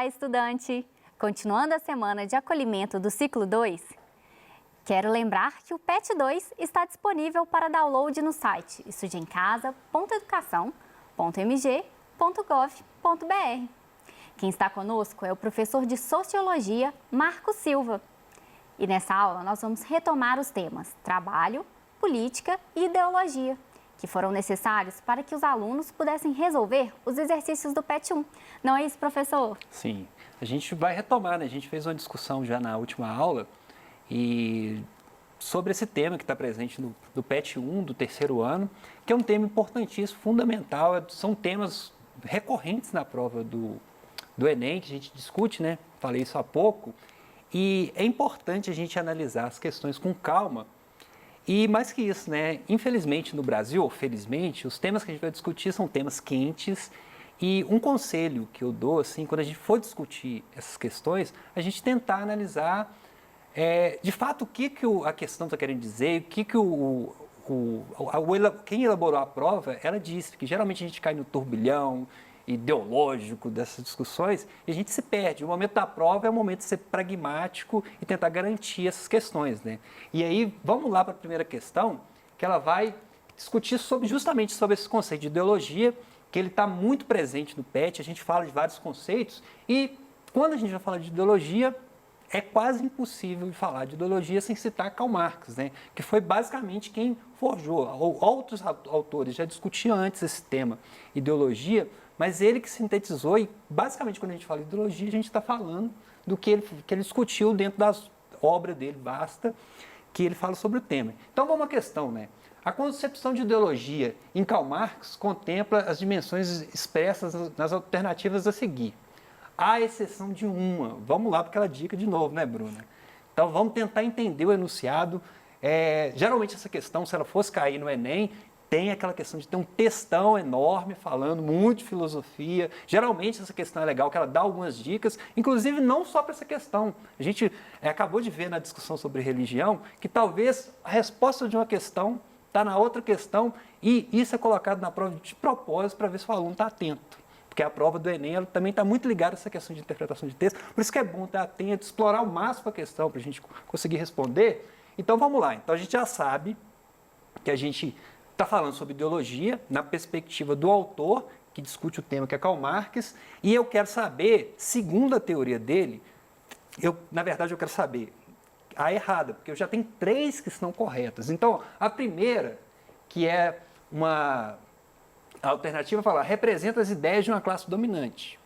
estudante! Continuando a semana de acolhimento do ciclo 2, quero lembrar que o PET 2 está disponível para download no site estudeemcasa.educação.mg.gov.br. Quem está conosco é o professor de Sociologia, Marco Silva. E nessa aula nós vamos retomar os temas trabalho, política e ideologia, que foram necessários para que os alunos pudessem resolver os exercícios do PET 1. Não é isso, professor? Sim, a gente vai retomar, né? A gente fez uma discussão já na última aula e sobre esse tema que está presente no PET 1 do terceiro ano, que é um tema importantíssimo, fundamental, são temas recorrentes na prova do Enem, que a gente discute, né? Falei isso há pouco, e é importante a gente analisar as questões com calma. E mais que isso, né? Infelizmente no Brasil, ou felizmente, os temas que a gente vai discutir são temas quentes. E um conselho que eu dou, assim, quando a gente for discutir essas questões, a gente tentar analisar, de fato, o que a questão está querendo dizer, o que quem elaborou a prova, ela disse que geralmente a gente cai no turbilhão ideológico dessas discussões e a gente se perde. O momento da prova é o momento de ser pragmático e tentar garantir essas questões, né? E aí, vamos lá para a primeira questão, que ela vai discutir justamente sobre esse conceito de ideologia, que ele está muito presente no PET, a gente fala de vários conceitos e quando a gente vai falar de ideologia, é quase impossível falar de ideologia sem citar Karl Marx, né? Que foi basicamente quem forjou. Outros autores já discutiam antes esse tema, ideologia, mas ele que sintetizou e basicamente quando a gente fala de ideologia, a gente está falando do que ele discutiu dentro da obra dele, vasta, que ele fala sobre o tema. Então vamos à questão, né? A concepção de ideologia em Karl Marx contempla as dimensões expressas nas alternativas a seguir. À exceção de uma. Vamos lá para aquela dica de novo, né, Bruna? Então vamos tentar entender o enunciado. Geralmente essa questão, se ela fosse cair no Enem, tem aquela questão de ter um textão enorme falando muito de filosofia. Geralmente essa questão é legal, que ela dá algumas dicas, inclusive não só para essa questão. A gente acabou de ver na discussão sobre religião que talvez a resposta de uma questão está na outra questão e isso é colocado na prova de propósito para ver se o aluno está atento. Porque a prova do Enem ela também está muito ligada a essa questão de interpretação de texto, por isso que é bom estar atento, explorar ao máximo a questão para a gente conseguir responder. Então vamos lá, então a gente já sabe que a gente está falando sobre ideologia na perspectiva do autor, que discute o tema que é Karl Marx, e eu quero saber, segundo a teoria dele, na verdade eu quero saber a errada, porque eu já tenho 3 que estão corretas. Então, a primeira, que é a alternativa, falar, representa as ideias de uma classe dominante.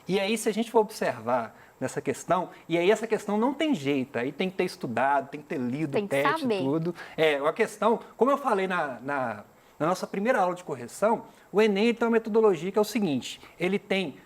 E aí, se a gente for observar nessa questão, e aí essa questão não tem jeito, aí tem que ter estudado, tem que ter lido o PET e tudo. A questão, como eu falei na nossa primeira aula de correção, o Enem tem uma metodologia que é o seguinte, ele tem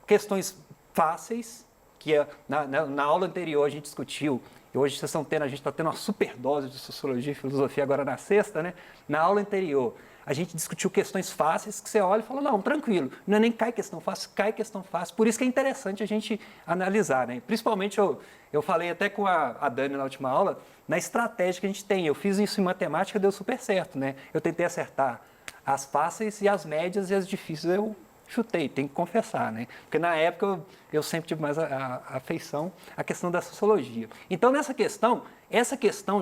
questões fáceis, que na aula anterior a gente discutiu, e hoje a gente está tendo uma superdose de sociologia e filosofia agora na sexta, né? Na aula anterior, a gente discutiu questões fáceis que você olha e fala, não, tranquilo, não é nem cai questão fácil, cai questão fácil. Por isso que é interessante a gente analisar, né? Principalmente, eu falei até com a Dani na última aula, na estratégia que a gente tem. Eu fiz isso em matemática, deu super certo, né? Eu tentei acertar as fáceis e as médias e as difíceis eu chutei, tenho que confessar, né? Porque na época eu sempre tive mais a afeição à questão da sociologia. Então, nessa questão, essa questão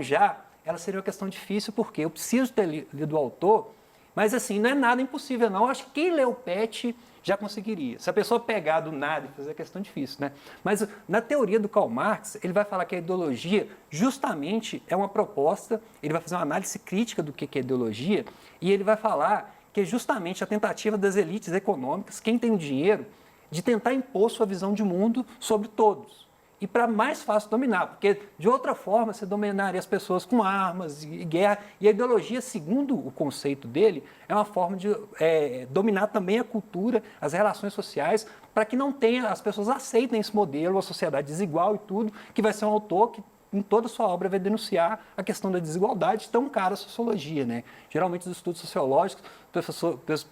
ela seria uma questão difícil, porque eu preciso ter lido o autor. Mas assim, não é nada impossível não, acho que quem lê o PET já conseguiria. Se a pessoa pegar do nada e fazer a questão difícil, né? Mas na teoria do Karl Marx, ele vai falar que a ideologia justamente é uma proposta, ele vai fazer uma análise crítica do que é ideologia, e ele vai falar que é justamente a tentativa das elites econômicas, quem tem o dinheiro, de tentar impor sua visão de mundo sobre todos. E para mais fácil dominar, porque de outra forma você dominaria as pessoas com armas e guerra. E a ideologia, segundo o conceito dele, é uma forma de dominar também a cultura, as relações sociais, para que não tenha, as pessoas aceitem esse modelo, a sociedade desigual e tudo, que vai ser um autor que em toda a sua obra vai denunciar a questão da desigualdade tão cara à sociologia, né? Geralmente, os estudos sociológicos,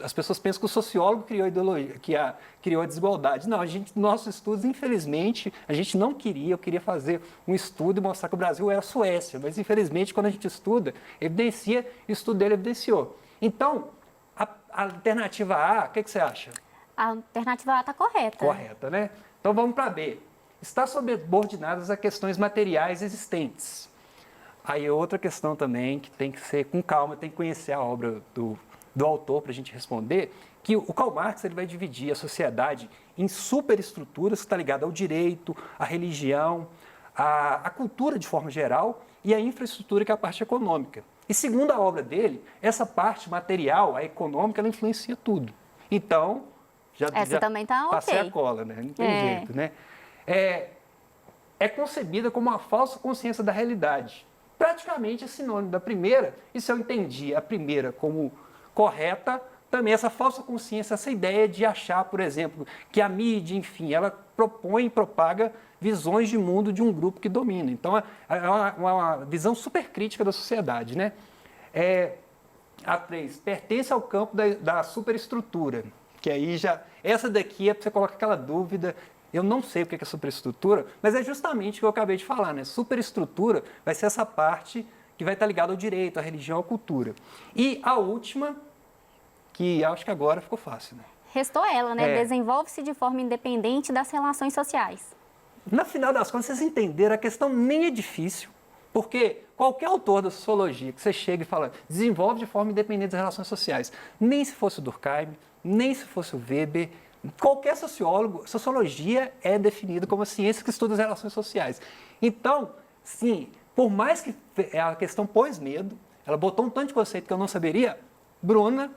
as pessoas pensam que o sociólogo criou a ideologia, criou a desigualdade. Não, nossos estudos, infelizmente, a gente não queria, eu queria fazer um estudo e mostrar que o Brasil era a Suécia, mas infelizmente, quando a gente estuda, o estudo dele evidenciou. Então, a alternativa A, o que você acha? A alternativa A está correta. Correta, né? Então vamos para B. Está subordinadas a questões materiais existentes. Aí outra questão também que tem que ser com calma, tem que conhecer a obra do autor para a gente responder, que o Karl Marx ele vai dividir a sociedade em superestruturas que está ligada ao direito, à religião, à cultura de forma geral e à infraestrutura que é a parte econômica. E segundo a obra dele, essa parte material, a econômica, ela influencia tudo. Então, Essa também está passei ok. a cola, né? Não tem jeito, né? É concebida como uma falsa consciência da realidade. Praticamente é sinônimo da primeira, e se eu entendi a primeira como correta, também essa falsa consciência, essa ideia de achar, por exemplo, que a mídia, enfim, ela propõe e propaga visões de mundo de um grupo que domina. Então, é uma visão super crítica da sociedade, né? A 3, pertence ao campo da superestrutura, que aí já... Essa daqui é para você colocar aquela dúvida. Eu não sei o que é superestrutura, mas é justamente o que eu acabei de falar, né? Superestrutura vai ser essa parte que vai estar ligada ao direito, à religião, à cultura. E a última, que acho que agora ficou fácil, né? Restou ela, né? Desenvolve-se de forma independente das relações sociais. No final das contas, vocês entenderam, a questão nem é difícil, porque qualquer autor da sociologia que você chega e fala desenvolve de forma independente das relações sociais, nem se fosse o Durkheim, nem se fosse o Weber, qualquer sociólogo, sociologia é definida como a ciência que estuda as relações sociais. Então, sim, por mais que a questão pôs medo, ela botou um tanto de conceito que eu não saberia, Bruna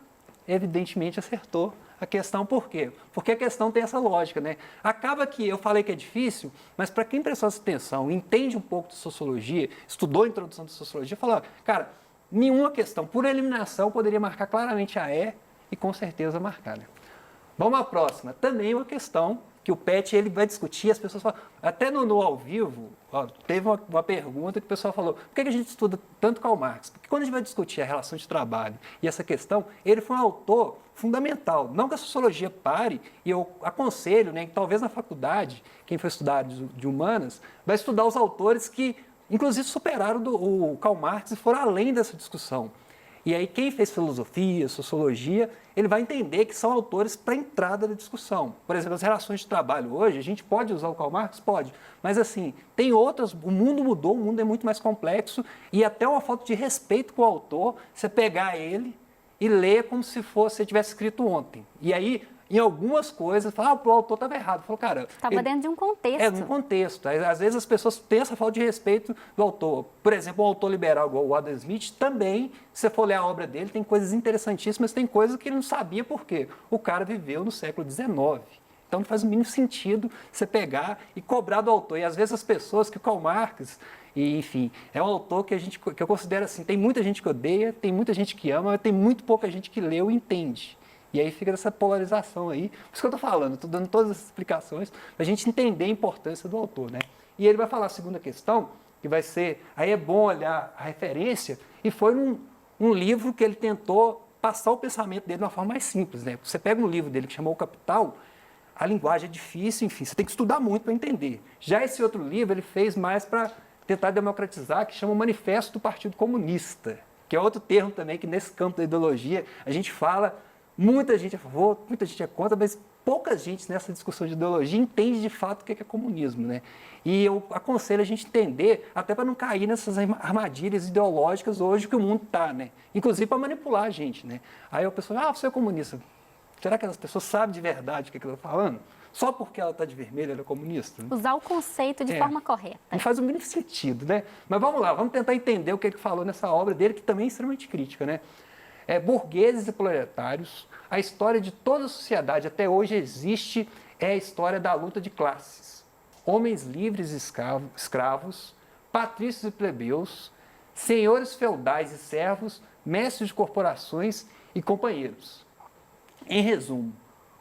evidentemente acertou a questão. Por quê? Porque a questão tem essa lógica, né? Acaba que eu falei que é difícil, mas para quem prestou atenção, entende um pouco de sociologia, estudou a introdução de sociologia, falou, cara, nenhuma questão, por eliminação, poderia marcar claramente a e com certeza marcar, né? Vamos à próxima. Também uma questão que o PET ele vai discutir, as pessoas falam, até no ao vivo, ó, teve uma pergunta que o pessoal falou, por que a gente estuda tanto Karl Marx? Porque quando a gente vai discutir a relação de trabalho e essa questão, ele foi um autor fundamental. Não que a sociologia pare, e eu aconselho, né, que talvez na faculdade, quem for estudar de humanas, vai estudar os autores que, inclusive, superaram o Karl Marx e foram além dessa discussão. E aí quem fez filosofia, sociologia, ele vai entender que são autores para a entrada da discussão. Por exemplo, as relações de trabalho hoje, a gente pode usar o Karl Marx? Pode. Mas assim, tem outras, o mundo mudou, o mundo é muito mais complexo e até uma falta de respeito com o autor, você pegar ele e ler como se fosse, você tivesse escrito ontem. E aí, em algumas coisas, fala, o autor estava errado. Falou, cara... Estava dentro de um contexto. Um contexto. Às vezes as pessoas têm essa falta de respeito do autor. Por exemplo, um autor liberal igual o Adam Smith, também, se você for ler a obra dele, tem coisas interessantíssimas, tem coisas que ele não sabia por quê. O cara viveu no século XIX. Então não faz o mínimo sentido você pegar e cobrar do autor. E às vezes as pessoas que o Karl Marx... E, enfim, é um autor que eu considero assim, tem muita gente que odeia, tem muita gente que ama, mas tem muito pouca gente que leu e entende. E aí fica essa polarização aí. Por isso que eu estou falando, estou dando todas as explicações para a gente entender a importância do autor, né? E ele vai falar a segunda questão, que vai ser, aí é bom olhar a referência, e foi um livro que ele tentou passar o pensamento dele de uma forma mais simples, né? Você pega um livro dele que chamou O Capital, a linguagem é difícil, enfim, você tem que estudar muito para entender. Já esse outro livro ele fez mais para tentar democratizar, que chama o Manifesto do Partido Comunista, que é outro termo também que nesse campo da ideologia a gente fala, muita gente é a favor, muita gente é contra, mas pouca gente nessa discussão de ideologia entende de fato o que é comunismo, né? E eu aconselho a gente entender, até para não cair nessas armadilhas ideológicas hoje que o mundo está, né? Inclusive para manipular a gente, né? Aí a pessoa, você é comunista. Será que as pessoas sabem de verdade o que ela está falando? Só porque ela está de vermelho, ela é comunista? Usar o conceito de forma correta. Não faz o mínimo sentido, né? Mas vamos lá, vamos tentar entender o que ele falou nessa obra dele, que também é extremamente crítica, né? Burgueses e proletários, a história de toda a sociedade até hoje existe, é a história da luta de classes. Homens livres e escravos, patrícios e plebeus, senhores feudais e servos, mestres de corporações e companheiros. Em resumo,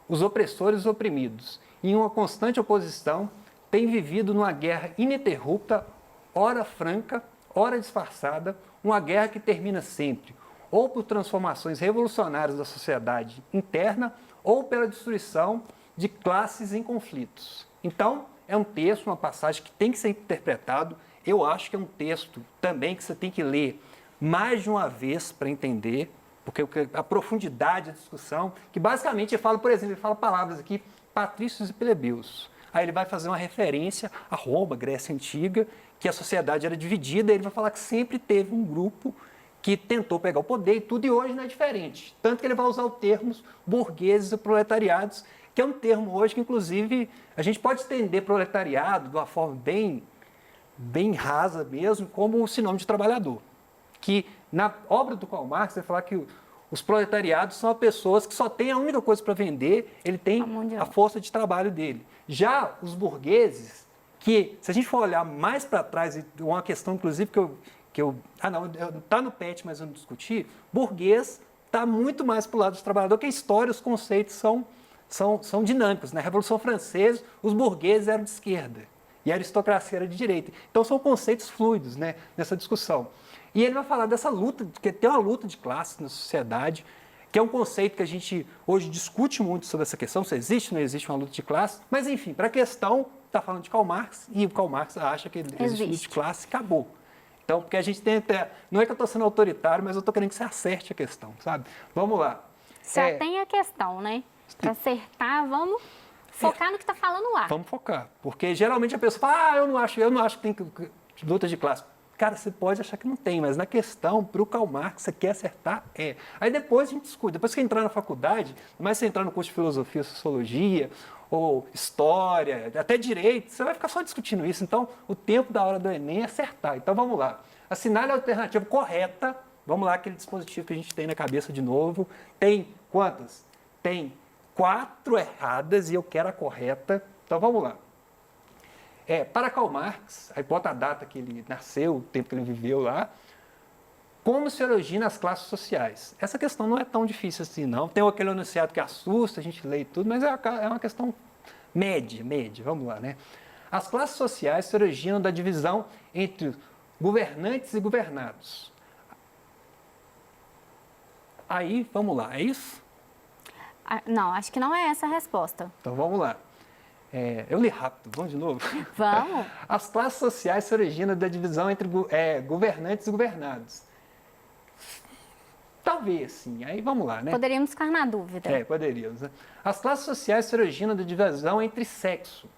os opressores e os oprimidos, em uma constante oposição, têm vivido numa guerra ininterrupta, ora franca, ora disfarçada, uma guerra que termina sempre, ou por transformações revolucionárias da sociedade interna, ou pela destruição de classes em conflitos. Então, é um texto, uma passagem que tem que ser interpretado. Eu acho que é um texto também que você tem que ler mais de uma vez para entender, porque a profundidade da discussão, que basicamente ele fala, por exemplo, ele fala palavras aqui, patrícios e plebeus. Aí ele vai fazer uma referência a Roma, Grécia Antiga, que a sociedade era dividida, e ele vai falar que sempre teve um grupo que tentou pegar o poder e tudo, e hoje não é diferente. Tanto que ele vai usar o termo burgueses e proletariados, que é um termo hoje que, inclusive, a gente pode estender proletariado de uma forma bem rasa mesmo, como um sinônimo de trabalhador. Que na obra do Karl Marx, ele vai falar que os proletariados são as pessoas que só têm a única coisa para vender, ele tem a força de trabalho dele. Já os burgueses, que se a gente for olhar mais para trás, uma questão inclusive está no PET, mas eu não discuti, burguês está muito mais para o lado do trabalhador, que a história, os conceitos são dinâmicos. Na Revolução Francesa, os burgueses eram de esquerda e a aristocracia era de direita. Então, são conceitos fluidos, né, nessa discussão. E ele vai falar dessa luta, que tem uma luta de classe na sociedade, que é um conceito que a gente hoje discute muito sobre essa questão, se existe ou não existe uma luta de classe. Mas, enfim, para a questão, está falando de Karl Marx, e o Karl Marx acha que existe luta de classe, acabou. Então, porque a gente tem até... Não é que eu estou sendo autoritário, mas eu estou querendo que você acerte a questão, sabe? Vamos lá. Já tem a questão, né? Para acertar, vamos focar no que está falando lá. Vamos focar. Porque geralmente a pessoa fala, eu não acho que tem luta de classe. Cara, você pode achar que não tem, mas na questão, para o Karl Marx, você quer acertar, é. Aí depois a gente discute. Depois que entrar na faculdade, mais você entrar no curso de filosofia, sociologia, ou história, até direito, você vai ficar só discutindo isso. Então, o tempo da hora do Enem é acertar. Então, vamos lá. Assinale a alternativa correta. Vamos lá, aquele dispositivo que a gente tem na cabeça de novo. Tem quantas? Tem 4 erradas e eu quero a correta. Então, vamos lá. Para Karl Marx, aí bota a data que ele nasceu, o tempo que ele viveu lá, como se origina as classes sociais. Essa questão não é tão difícil assim, não. Tem aquele enunciado que assusta, a gente lê tudo, mas é uma questão média, vamos lá, né? As classes sociais se originam da divisão entre governantes e governados. Aí, vamos lá, é isso? Não, acho que não é essa a resposta. Então, vamos lá. Eu li rápido, vamos de novo? Vamos. As classes sociais se originam da divisão entre governantes e governados. Talvez, sim. Aí vamos lá, né? Poderíamos ficar na dúvida. Poderíamos. Né? As classes sociais se originam da divisão entre sexo.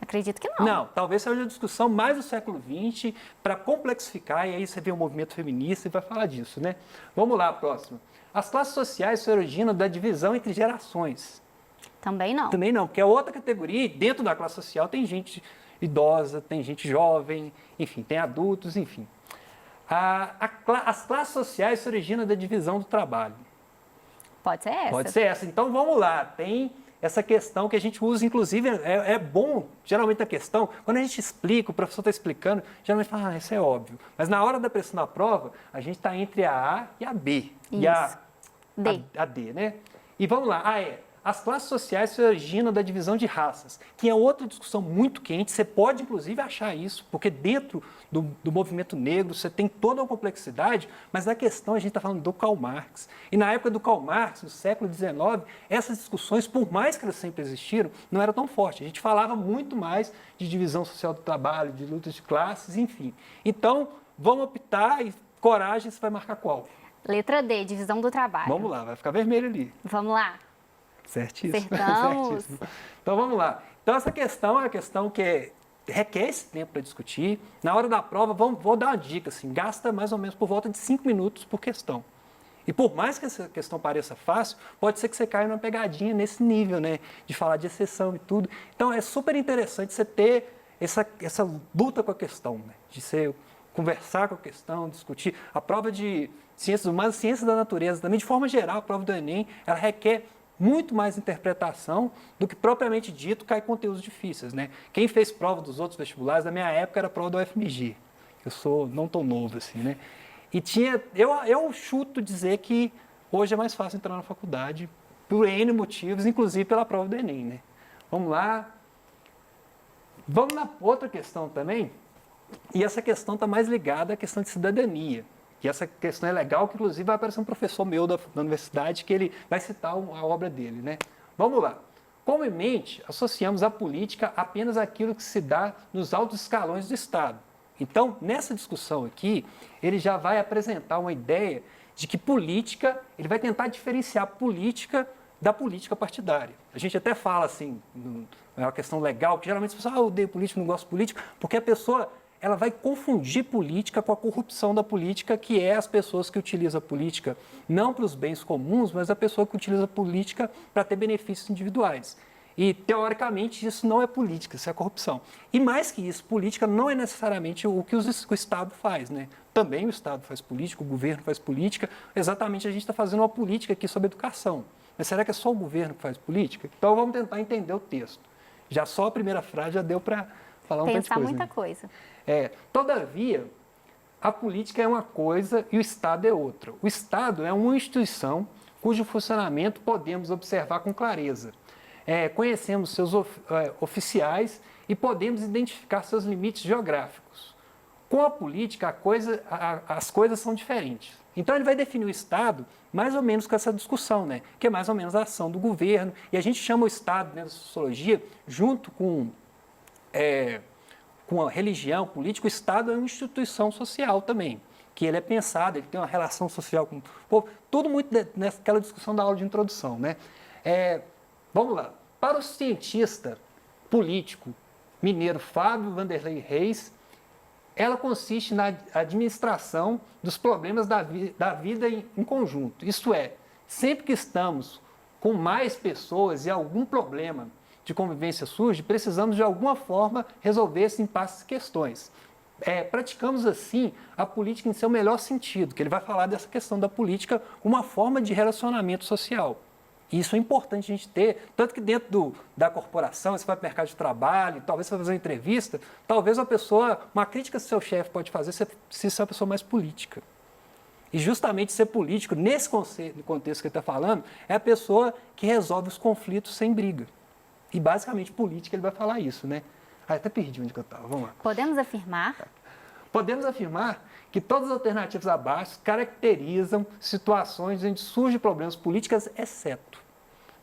Acredito que não. Não, talvez seja uma discussão mais do século XX para complexificar, e aí você vê o movimento feminista e vai falar disso, né? Vamos lá, próximo. As classes sociais se originam da divisão entre gerações. Também não. Também não, porque é outra categoria e dentro da classe social tem gente idosa, tem gente jovem, enfim, tem adultos, enfim. As classes sociais se originam da divisão do trabalho. Pode ser essa. Pode ser essa. Então, vamos lá. Tem essa questão que a gente usa, inclusive, é bom, geralmente, a questão, quando a gente explica, o professor está explicando, geralmente fala, isso é óbvio. Mas na hora da pressão da prova, a gente está entre a A e a B. Isso. E a D, né? E vamos lá. As classes sociais se originam da divisão de raças, que é outra discussão muito quente. Você pode, inclusive, achar isso, porque dentro do movimento negro você tem toda uma complexidade, mas na questão a gente está falando do Karl Marx. E na época do Karl Marx, no século XIX, essas discussões, por mais que elas sempre existiram, não eram tão fortes. A gente falava muito mais de divisão social do trabalho, de lutas de classes, enfim. Então, vamos optar e coragem, você vai marcar qual? Letra D, divisão do trabalho. Vamos lá, vai ficar vermelho ali. Vamos lá. Certíssimo. Acertamos. Certíssimo. Então, vamos lá. Então, essa questão é uma questão que requer esse tempo para discutir. Na hora da prova, vou dar uma dica, assim, gasta mais ou menos por volta de 5 minutos por questão. E por mais que essa questão pareça fácil, pode ser que você caia numa pegadinha nesse nível, né? De falar de exceção e tudo. Então, é super interessante você ter essa luta com a questão, né? De você conversar com a questão, discutir. A prova de ciências humanas, ciências da natureza, também de forma geral, a prova do Enem, ela requer muito mais interpretação do que propriamente dito cai conteúdos difíceis, né? Quem fez prova dos outros vestibulares, na minha época, era a prova da UFMG. Eu não tão novo assim, né? E eu chuto dizer que hoje é mais fácil entrar na faculdade por N motivos, inclusive pela prova do Enem, né? Vamos lá. Vamos na outra questão também. E essa questão está mais ligada à questão de cidadania. E essa questão é legal, que inclusive vai aparecer um professor meu da universidade que ele vai citar a obra dele, né? Vamos lá. Comumente, associamos à política apenas aquilo que se dá nos altos escalões do Estado. Então, nessa discussão aqui, ele já vai apresentar uma ideia de que política, ele vai tentar diferenciar política da política partidária. A gente até fala assim, é uma questão legal, que geralmente as pessoas, eu odeio político, não gosto de político, porque a pessoa ela vai confundir política com a corrupção da política, que é as pessoas que utilizam a política não para os bens comuns, mas a pessoa que utiliza a política para ter benefícios individuais. E, teoricamente, isso não é política, isso é corrupção. E, mais que isso, política não é necessariamente o que o Estado faz, né? Também o Estado faz política, o governo faz política. Exatamente, a gente está fazendo uma política aqui sobre educação. Mas será que é só o governo que faz política? Então, vamos tentar entender o texto. Já só a primeira frase já deu para falar um monte de coisa. Pensar muita coisa. Todavia, a política é uma coisa e o Estado é outra. O Estado é uma instituição cujo funcionamento podemos observar com clareza. Conhecemos seus oficiais e podemos identificar seus limites geográficos. Com a política, as coisas são diferentes. Então, ele vai definir o Estado mais ou menos com essa discussão, né? Que é mais ou menos a ação do governo. E a gente chama o Estado, dentro da sociologia, junto com a religião, política, o Estado é uma instituição social também, que ele é pensado, ele tem uma relação social com o povo, tudo muito naquela discussão da aula de introdução, né? Vamos lá. Para o cientista político mineiro Fábio Vanderlei Reis, ela consiste na administração dos problemas da vida em conjunto. Isto é, sempre que estamos com mais pessoas e algum problema de convivência surge, precisamos de alguma forma resolver esses impasses e questões. Praticamos assim a política em seu melhor sentido, que ele vai falar dessa questão da política como uma forma de relacionamento social. E isso é importante a gente ter, tanto que dentro da corporação, você vai para o mercado de trabalho, talvez você vai fazer uma entrevista, talvez uma crítica que seu chefe pode fazer se você é uma pessoa mais política. E justamente ser político, nesse contexto que ele está falando, é a pessoa que resolve os conflitos sem briga. E basicamente política ele vai falar isso, né? Até perdi onde eu estava, vamos lá. Podemos afirmar? Podemos afirmar que todas as alternativas abaixo caracterizam situações onde surgem problemas políticos, exceto.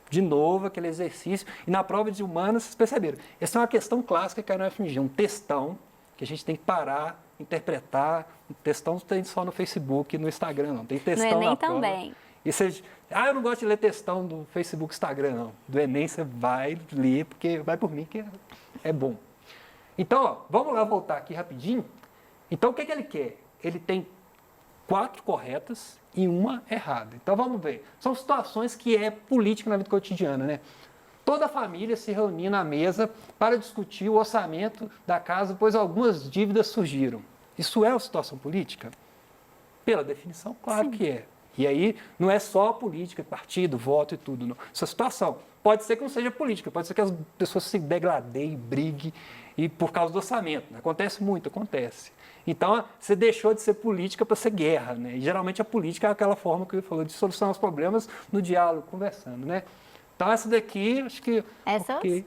De novo, aquele exercício. E na prova de humanas, vocês perceberam, essa é uma questão clássica que cai no FMG, um textão que a gente tem que parar, interpretar. Um textão não tem só no Facebook e no Instagram, não. Tem textão no Enem na prova. também. E você, eu não gosto de ler textão do Facebook e Instagram, não. Do Enem você vai ler, porque vai por mim que é bom. Então, vamos lá voltar aqui rapidinho. Então, o que ele quer? Ele tem 4 corretas e uma errada. Então, vamos ver. São situações que é política na vida cotidiana, né? Toda a família se reuniu na mesa para discutir o orçamento da casa, pois algumas dívidas surgiram. Isso é uma situação política? Pela definição, claro que é. E aí, não é só política, partido, voto e tudo, não. Essa situação pode ser que não seja política, pode ser que as pessoas se degladeiem, briguem, e por causa do orçamento. Acontece muito, acontece. Então, você deixou de ser política para ser guerra, né? E geralmente a política é aquela forma que ele falou de solucionar os problemas no diálogo, conversando, né? Então, essa daqui, acho que... Essa? Okay.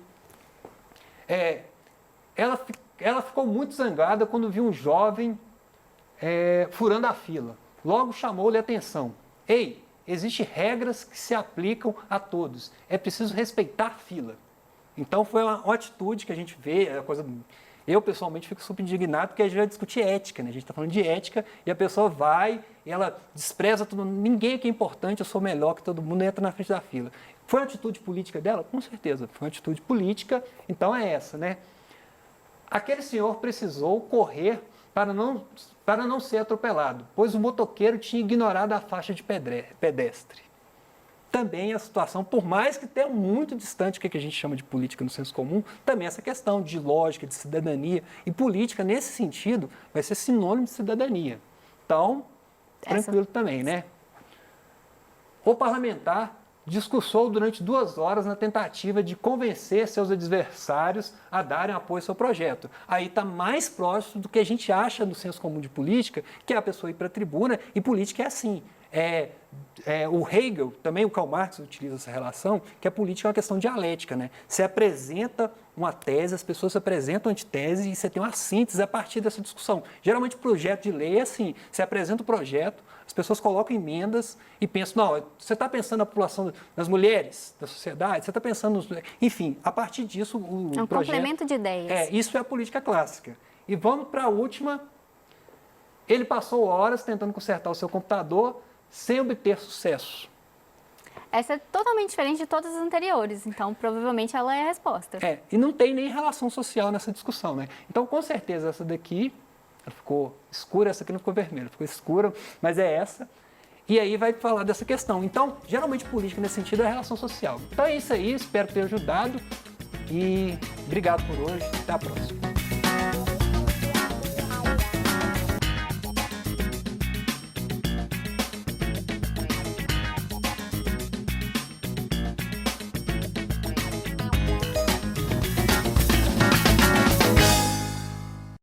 Ela ficou muito zangada quando viu um jovem furando a fila. Logo chamou-lhe a atenção. Ei, existem regras que se aplicam a todos. É preciso respeitar a fila. Então, foi uma atitude que a gente vê, eu, pessoalmente, fico super indignado, porque a gente vai discutir ética, né? A gente está falando de ética e a pessoa vai, e ela despreza todo mundo. Ninguém aqui é importante, eu sou melhor que todo mundo, entra na frente da fila. Foi uma atitude política dela? Com certeza, foi uma atitude política, então é essa, né? Aquele senhor precisou correr para não ser atropelado, pois o motoqueiro tinha ignorado a faixa de pedestre. Também a situação, por mais que tenha muito distante do que a gente chama de política no senso comum, também essa questão de lógica, de cidadania. E política, nesse sentido, vai ser sinônimo de cidadania. Então, tranquilo também, né? O parlamentar discursou durante 2 horas na tentativa de convencer seus adversários a darem apoio ao seu projeto. Aí está mais próximo do que a gente acha no senso comum de política, que é a pessoa ir para a tribuna, e política é assim. O Hegel, também o Karl Marx utiliza essa relação, que a política é uma questão dialética, né? Você apresenta uma tese, as pessoas se apresentam antitese e você tem uma síntese a partir dessa discussão. Geralmente o projeto de lei é assim, você apresenta o projeto, as pessoas colocam emendas e pensam, não, você está pensando na população das mulheres, da sociedade, você está pensando... Enfim, a partir disso o é um projeto... complemento de ideias. Isso é a política clássica. E vamos para a última. Ele passou horas tentando consertar o seu computador sem obter sucesso. Essa é totalmente diferente de todas as anteriores, então provavelmente ela é a resposta. E não tem nem relação social nessa discussão, né? Então, com certeza, essa daqui, ela ficou escura, essa aqui não ficou vermelha, ficou escura, mas é essa. E aí vai falar dessa questão. Então, geralmente política nesse sentido é relação social. Então é isso aí, espero ter ajudado e obrigado por hoje, até a próxima.